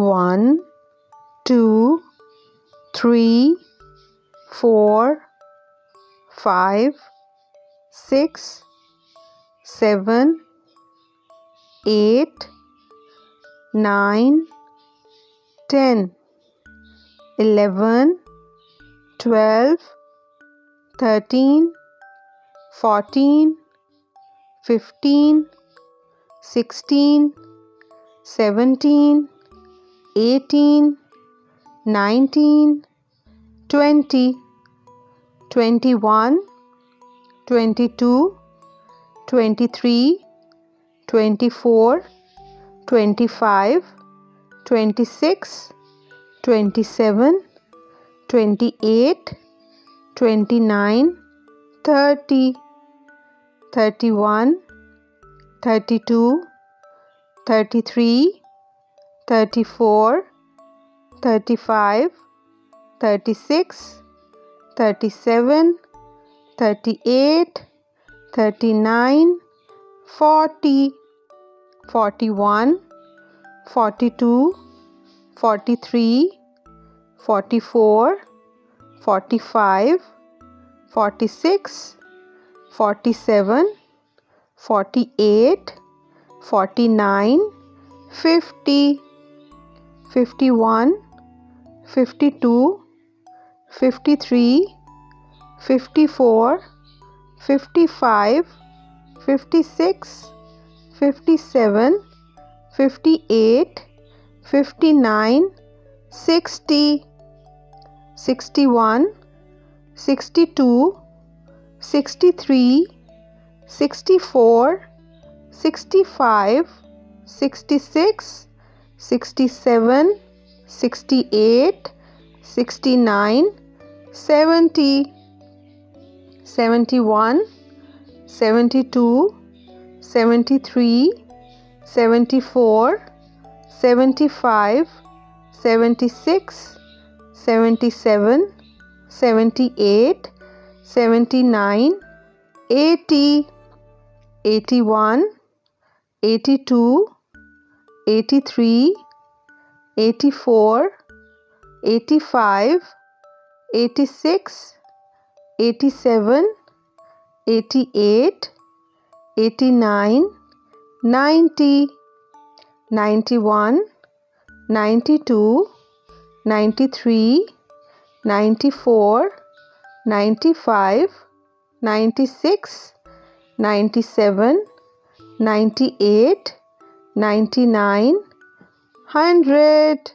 1, 2, 3, 4, 5, 6, 7, 8, 9, 10, 11, 12, 13, 14, 15, 16, 17, 18, 19, 20, 21, 22, 23, 24, 25, 26, 27, 28, 29, 30, 31, 32, 33, 34, 35, 36, 37, 38, 39, 40, 41, 42, 43, 44, 45, 46, 47, 48, 49, 50, 51, 52, 53, 54, 55, 56, 57, 58, 59, 60, 61, 62, 63, 64, 65, 66, 67, 68, 69, 70, 71, 72, 73, 74, 75, 76, 77, 78, 79, 80, 81, 82, 83, 84, 85, 86, 87, 88, 89, 90, 91, 92, 93, 94, 95, 96, 97, 98, 99, 100.